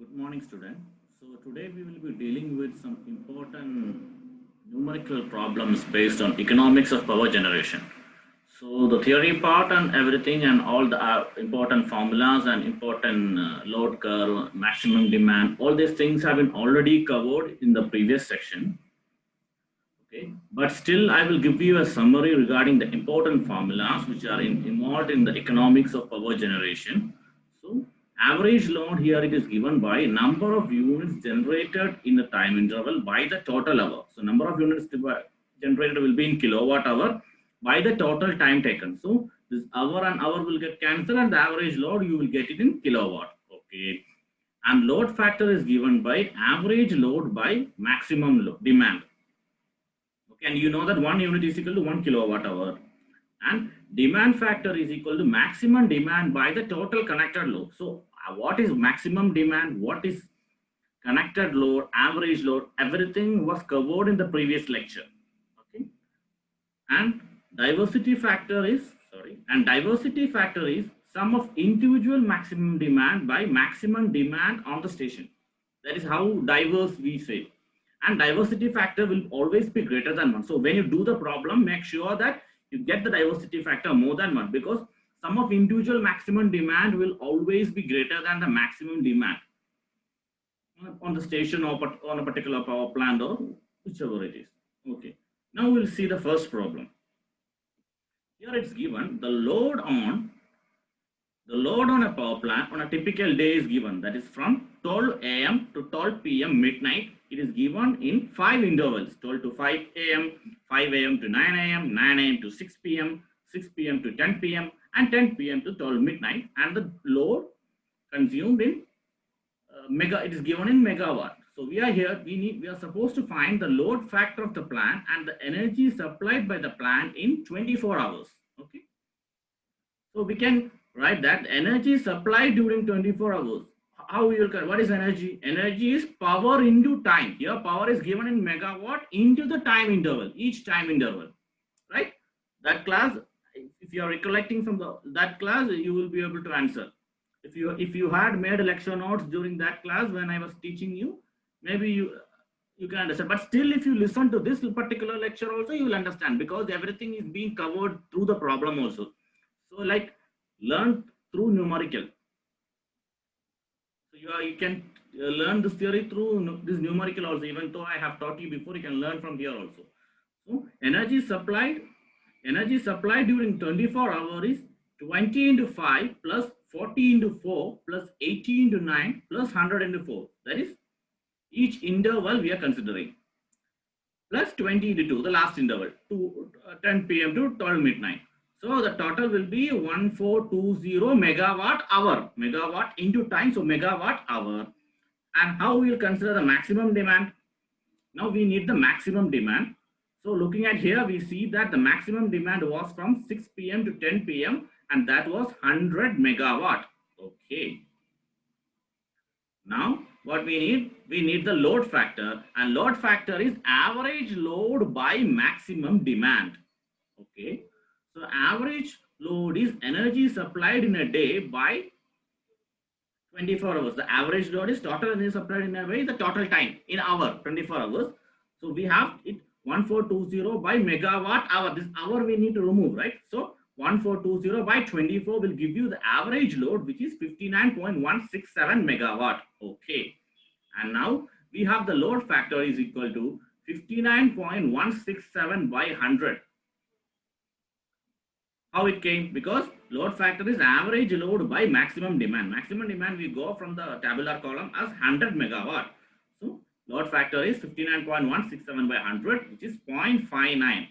Good morning, student. So today we will be dealing with some important numerical problems based on economics of power generation. So the theory part and everything and all the important formulas and important load curve, maximum demand, all these things have been already covered in the previous section. Okay, but still I will give you a summary regarding the important formulas which are involved in the economics of power generation. So average load here it is given by number of units generated in the time interval by the total hour. So number of units generated will be in kilowatt hour by the total time taken. So this hour and hour will get cancelled and the average load you will get it in kilowatt. Okay, and load factor is given by average load by maximum load, demand. Okay, and you know that 1 unit is equal to 1 kWh, and demand factor is equal to maximum demand by the total connected load. So, what is maximum demand? What is connected load? Average load? Everything was covered in the previous lecture. Okay, and diversity factor is sum of individual maximum demand by maximum demand on the station. That is how diverse we say, and diversity factor will always be greater than 1. So when you do the problem, make sure that you get the diversity factor more than 1, because sum of individual maximum demand will always be greater than the maximum demand on the station or on a particular power plant or whichever it is. Okay, now we'll see the first problem. Here it's given the load on a power plant on a typical day is given, that is from 12 a.m. to 12 p.m. midnight. It is given in 5 intervals: 12 to 5 a.m., 5 a.m. to 9 a.m., 9 a.m. to 6 p.m., 6 p.m. to 10 p.m., and 10 p.m. to 12 midnight. And the load consumed in mega, it is given in megawatt. So we are here, we are supposed to find the load factor of the plant and the energy supplied by the plant in 24 hours. Okay. So we can write that energy supplied during 24 hours. How we will what is energy? Energy is power into time. Here power is given in megawatt into the time interval, each time interval, right? That class, if you are recollecting from that class, you will be able to answer. If you had made lecture notes during that class when I was teaching you, maybe you can understand. But still, if you listen to this particular lecture also, you will understand, because everything is being covered through the problem also. So like learn through numerical. So you can learn this theory through this numerical also. Even though I have taught you before, you can learn from here also. So energy supplied during 24 hours is 20 into 5 plus 40 into 4 plus 80 into 9 plus 100 into 4. That is each interval we are considering, plus 20 into 2, the last interval, to 10 p.m. to 12 midnight. So the total will be 1420 megawatt hour. Megawatt into time, so megawatt hour. And how we will consider the maximum demand? Now we need the maximum demand. So looking at here, we see that the maximum demand was from 6 p.m. to 10 p.m. and that was 100 megawatt. Okay. Now what we need the load factor, and load factor is average load by maximum demand. Okay. So average load is energy supplied in a day by 24 hours. The average load is total energy supplied in a way, the total time in hour, 24 hours. So we have it 1420 by megawatt hour. This hour we need to remove, right? So 1420 by 24 will give you the average load, which is 59.167 megawatt. Okay. And now we have the load factor is equal to 59.167 by 100. How it came? Because load factor is average load by maximum demand. Maximum demand we go from the tabular column as 100 megawatt. So load factor is 59.167 by 100, which is 0.59.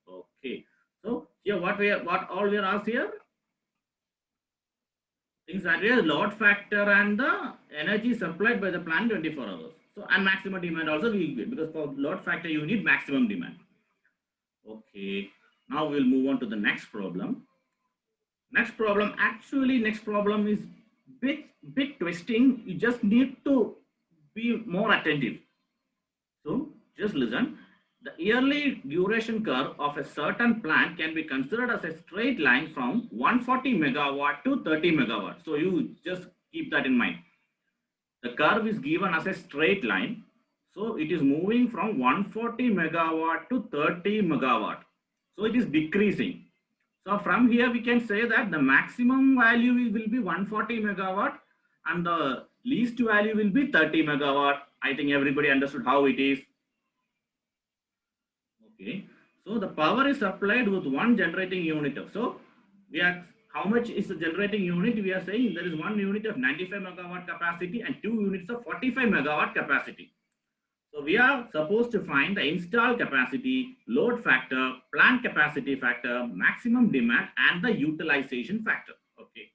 Okay. So here what all we are asked here? Things that is load factor and the energy supplied by the plant 24 hours. So and maximum demand also we get, because for load factor you need maximum demand. Okay. Now we'll move on to the next problem. Next problem is bit twisting. You just need to be more attentive. So just listen. The yearly duration curve of a certain plant can be considered as a straight line from 140 megawatt to 30 megawatt. So you just keep that in mind. the curve is given as a straight line. So it is moving from 140 megawatt to 30 megawatt. So it is decreasing. So from here we can say that the maximum value will be 140 megawatt and the least value will be 30 megawatt. I think everybody understood how it is. Okay. So the power is supplied with one generating unit of. So we are, how much is the generating unit? We are saying there is one unit of 95 megawatt capacity and two units of 45 megawatt capacity. So we are supposed to find the installed capacity, load factor, plant capacity factor, maximum demand, and the utilization factor. Okay.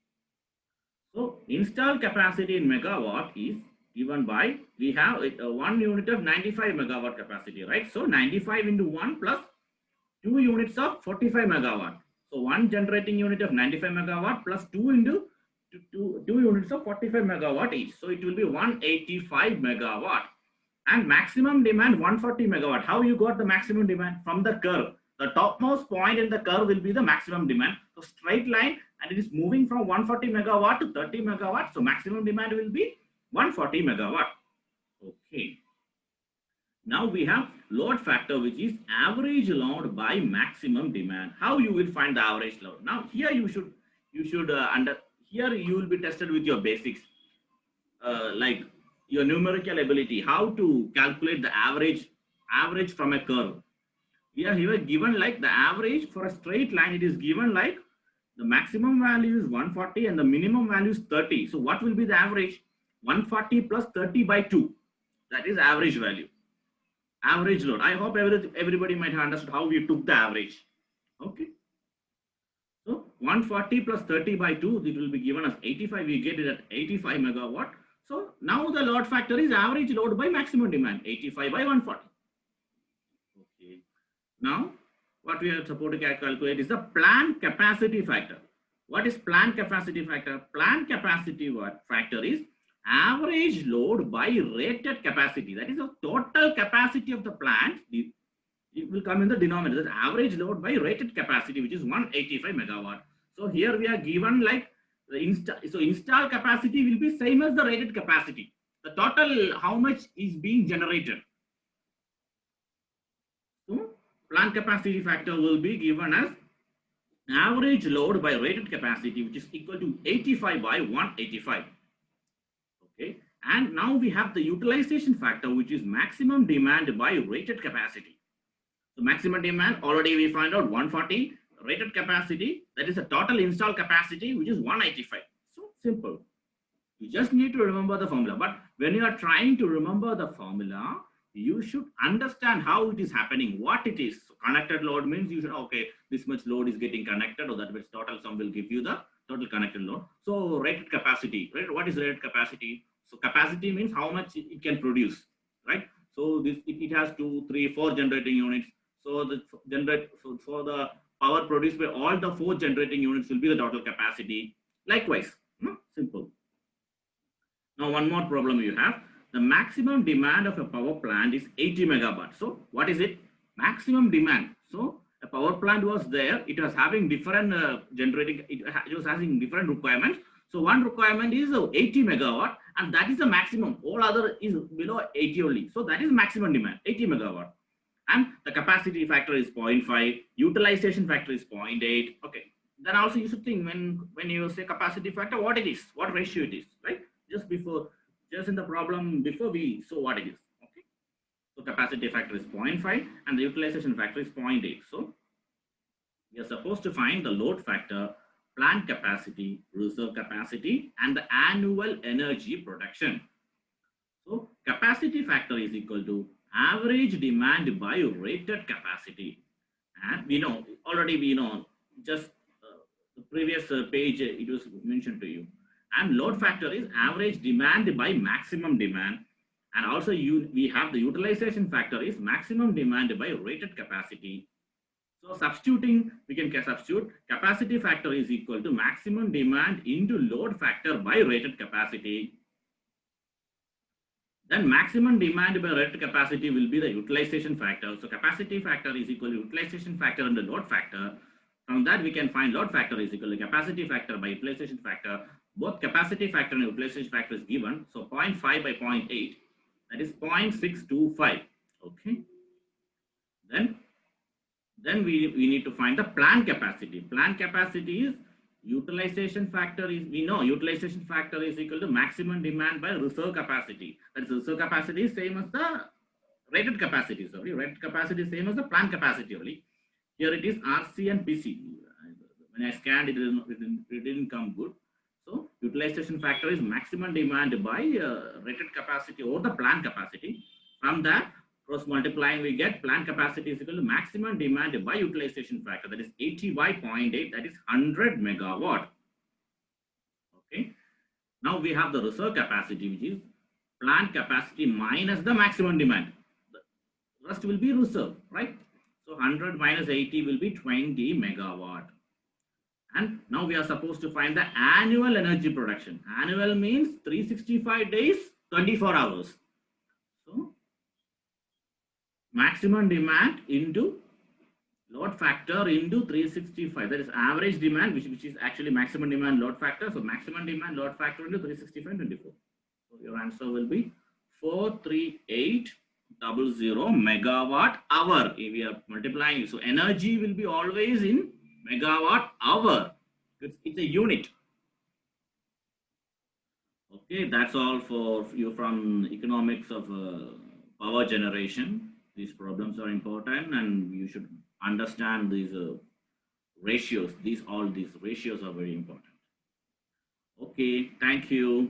So installed capacity in megawatt is given by, we have one unit of 95 megawatt capacity, right? So 95 into 1 plus 2 units of 45 megawatt. So one generating unit of 95 megawatt plus 2 into 2 units of 45 megawatt each. So it will be 185 megawatt. And maximum demand 140 megawatt. How you got the maximum demand? From the curve. The topmost point in the curve will be the maximum demand. So straight line, and it is moving from 140 megawatt to 30 megawatt. So maximum demand will be 140 megawatt. Okay. Now we have load factor, which is average load by maximum demand. How you will find the average load? Now here you should here you will be tested with your basics, like your numerical ability, how to calculate the average from a curve. Here given like the average for a straight line, it is given like the maximum value is 140 and the minimum value is 30. So what will be the average? 140 plus 30 by 2. That is average value. Average load. I hope everybody might have understood how we took the average. Okay. So 140 plus 30 by 2, it will be given as 85. We get it at 85 megawatt. So now the load factor is average load by maximum demand, 85 by 140. Okay. Now what we are supposed to calculate is the plant capacity factor. What is plant capacity factor? Plant capacity factor is average load by rated capacity. That is the total capacity of the plant. It will come in the denominator. That's average load by rated capacity, which is 185 megawatt. So here we are given like the install capacity will be same as the rated capacity. The total, how much is being generated. So plant capacity factor will be given as average load by rated capacity, which is equal to 85 by 185. Okay. And now we have the utilization factor, which is maximum demand by rated capacity. So maximum demand, already we find out 140, rated capacity, that is the total install capacity, which is 185. So simple. You just need to remember the formula. But when you are trying to remember the formula, you should understand how it is happening, what it is. So connected load means you should, okay, this much load is getting connected, or that means total sum will give you the total connected load. So rated capacity, right? What is rated capacity? So capacity means how much it can produce, right? So this it has 2, 3, 4 generating units. So for the power produced by all the 4 generating units will be the total capacity. Likewise, simple. Now one more problem you have. The maximum demand of a power plant is 80 megawatt. So what is it? Maximum demand. So a power plant was there. It was having different it was having different requirements. So one requirement is 80 megawatt, and that is the maximum. All other is below 80 only. So that is maximum demand, 80 megawatt. And the capacity factor is 0.5, utilization factor is 0.8. Okay. Then also you should think when you say capacity factor, what it is, what ratio it is, right? Just in the problem before we saw what it is. Okay. So capacity factor is 0.5 and the utilization factor is 0.8. So we are supposed to find the load factor, plant capacity, reserve capacity, and the annual energy production. So capacity factor is equal to average demand by rated capacity. And we know, already we know, just the previous page, it was mentioned to you. And load factor is average demand by maximum demand. And also we have the utilization factor is maximum demand by rated capacity. So substituting, we can substitute capacity factor is equal to maximum demand into load factor by rated capacity. Then maximum demand by rated capacity will be the utilization factor. So capacity factor is equal to utilization factor and the load factor. From that we can find load factor is equal to capacity factor by utilization factor. both capacity factor and utilization factor is given. So 0.5 by 0.8, that is 0.625. Okay. Then we need to find the plant capacity. Plant capacity is utilization factor is, we know utilization factor is equal to maximum demand by reserve capacity. That is, reserve capacity is same as the rated capacity. Sorry, rated capacity is same as the plant capacity only. Here it is RC and PC. When I scanned, it didn't come good. So utilization factor is maximum demand by rated capacity or the plant capacity. From that, cross multiplying, we get plant capacity is equal to maximum demand by utilization factor. That is 80 by 0.8. That is 100 megawatt. Okay. Now we have the reserve capacity, which is plant capacity minus the maximum demand. The rest will be reserve, right? So 100 minus 80 will be 20 megawatt. And now we are supposed to find the annual energy production. Annual means 365 days, 24 hours. So maximum demand into load factor into 365. That is average demand, which is actually maximum demand load factor. So maximum demand load factor into 365 24. So your answer will be 43800 megawatt hour. If we are multiplying, so energy will be always in megawatt hour. It's a unit. Okay, that's all for you from economics of power generation. These problems are important, and you should understand these ratios. All these ratios are very important. Okay, thank you.